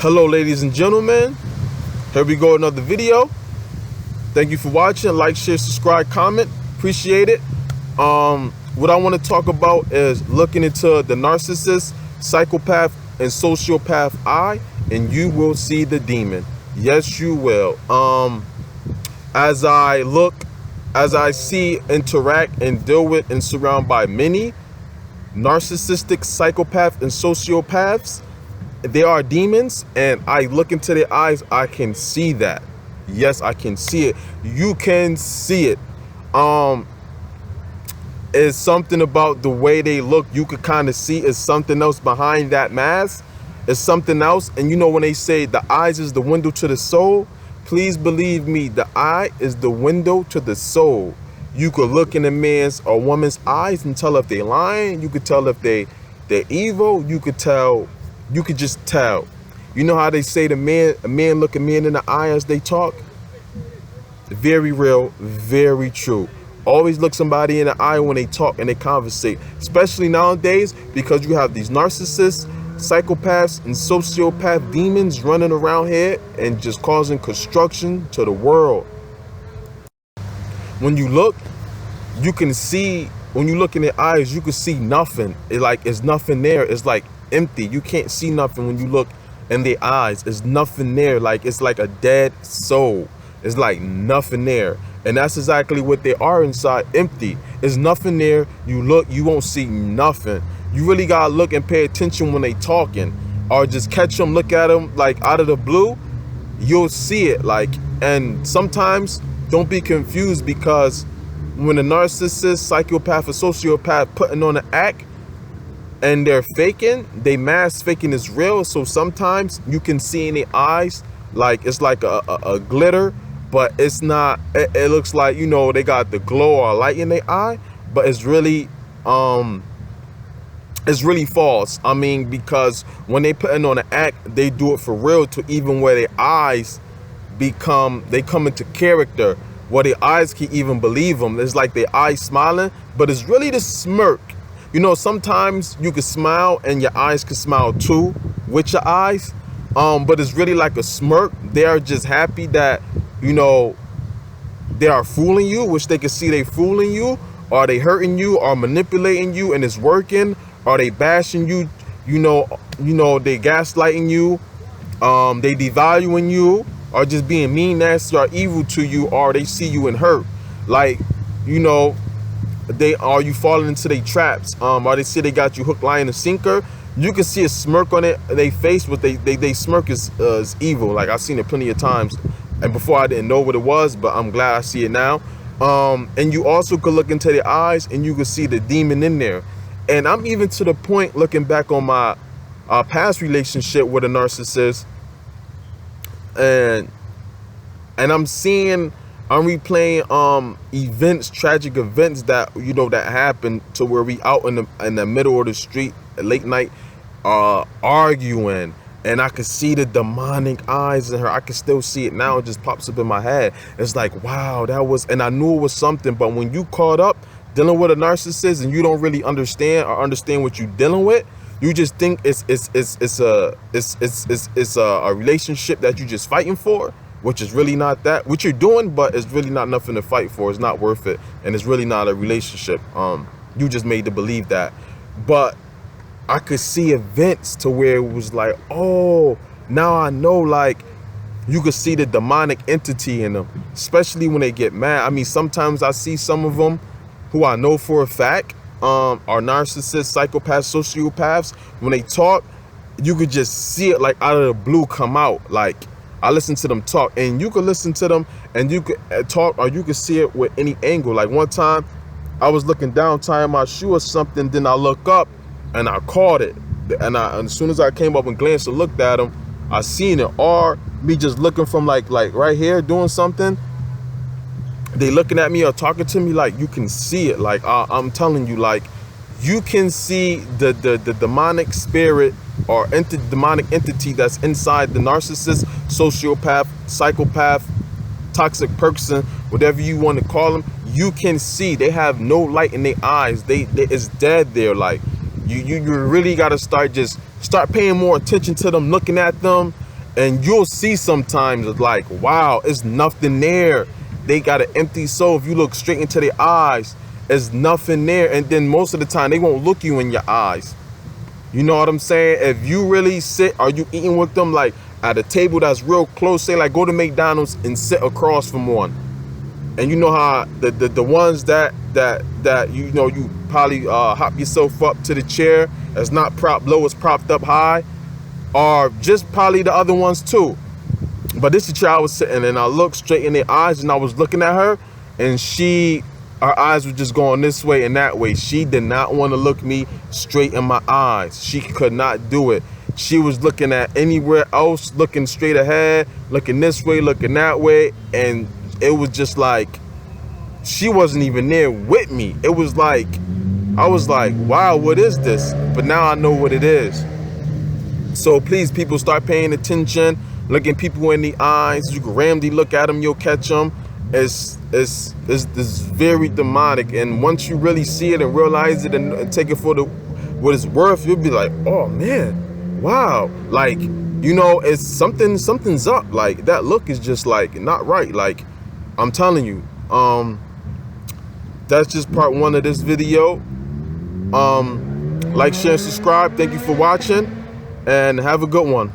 Hello ladies and gentlemen, here we go, another video. Thank you for watching. Like, share, subscribe, comment, appreciate it. What I want to talk about is looking into the narcissist, psychopath, and sociopath eye, and you will see the demon. Yes, you will. As I see, interact, and deal with and surround by many narcissistic psychopaths and sociopaths, they are demons, and I look into their eyes, I can see that. Yes, I can see it. You can see it. It's something about the way they look. You could kind of see it's something else behind that mask. It's something else. And you know, when they say the eyes is the window to the soul, please believe me, the eye is the window to the soul. You could look in a man's or woman's eyes and tell if they're lying. You could tell if they're evil. You could tell. You could just tell. You know how they say a man look a man in the eye as they talk? Very real, very true. Always look somebody in the eye when they talk and they conversate, especially nowadays, because you have these narcissists, psychopaths, and sociopath demons running around here and just causing construction to the world. When you look, you can see, when you look in their eyes, you can see nothing. It's nothing there. It's like empty. You can't see nothing when you look in their eyes. It's nothing there. Like, it's like a dead soul. It's like nothing there. And that's exactly what they are inside. Empty. There's nothing there. You look, you won't see nothing. You really gotta look and pay attention when they talking, or just catch them, look at them like out of the blue. You'll see it. Like, and sometimes don't be confused, because when a narcissist, psychopath, or sociopath putting on an act and they're faking, they mask faking is real. So sometimes you can see in their eyes, like it's like a glitter, but it's not. It looks like, you know, they got the glow or light in their eye, but it's really false. I mean, because when they putting on an act, they do it for real, to even where their eyes they come into character, where their eyes can even believe them. It's like their eyes smiling, but it's really the smirk. You know, sometimes you can smile and your eyes can smile too with your eyes, but it's really like a smirk. They are just happy that, you know, they are fooling you, which they can see they fooling you, or they hurting you, or manipulating you, and it's working, or they bashing you, you know, they gaslighting you, they devaluing you, or just being mean, nasty, or evil to you, or they see you and hurt. Like, you know, you falling into their traps, or they see they got you hook, line, and sinker. You can see a smirk on their face, but they smirk is evil. Like, I've seen it plenty of times, and before I didn't know what it was, but I'm glad I see it now. And you also could look into their eyes and you can see the demon in there. And I'm even to the point, looking back on my past relationship with a narcissist, and I'm replaying events, tragic events that, you know, that happened, to where we out in the middle of the street at late night, arguing, and I could see the demonic eyes in her. I can still see it now. It just pops up in my head. It's like, wow, that was, and I knew it was something. But when you caught up dealing with a narcissist and you don't really understand what you're dealing with, you just think it's a relationship that you're just fighting for, which is really not that. What you're doing, but it's really not nothing to fight for. It's not worth it, and it's really not a relationship. You just made to believe that. But I could see events to where it was like, oh, now I know. Like, you could see the demonic entity in them, especially when they get mad. I mean, sometimes I see some of them who I know for a fact are narcissists, psychopaths, sociopaths. When they talk, you could just see it like out of the blue come out. Like, I listen to them talk, and you could listen to them and you could talk, or you could see it with any angle. Like, one time I was looking down, tying my shoe or something, then I look up and I caught it, and as soon as I came up and glanced and looked at them, I seen it. Or me just looking from like right here doing something, they looking at me or talking to me, like, you can see it. Like, I'm telling you, like, you can see the demonic spirit or demonic entity that's inside the narcissist, sociopath, psychopath, toxic person, whatever you want to call them. You can see they have no light in their eyes. They it's dead there. Like, you really got to start paying more attention to them, looking at them, And you'll see sometimes it's like, wow, it's nothing there. They got an empty soul. If you look straight into their eyes, there's nothing there. And then most of the time they won't look you in your eyes. You know what I'm saying? If you really sit, are you eating with them like at a table that's real close? Say like go to McDonald's and sit across from one. And you know how the ones that you know, you probably hop yourself up to the chair, it's not propped low, it's propped up high, are just probably the other ones too. But this is the chair I was sitting, and I looked straight in their eyes, and I was looking at her, and her eyes were just going this way and that way. She did not want to look me straight in my eyes. She could not do it. She was looking at anywhere else, looking straight ahead, looking this way, looking that way, and it was just like she wasn't even there with me. It was like, I was like, wow, what is this? But now I know what it is. So please, people, start paying attention, looking people in the eyes. You can randomly look at them, you'll catch them. It's very demonic. And once you really see it and realize it and take it for what it's worth, you'll be like, oh man, wow. Like, you know, it's something's up. Like that look is just like not right. Like, I'm telling you, that's just part 1 of this video. Like, share, and subscribe. Thank you for watching, and have a good one.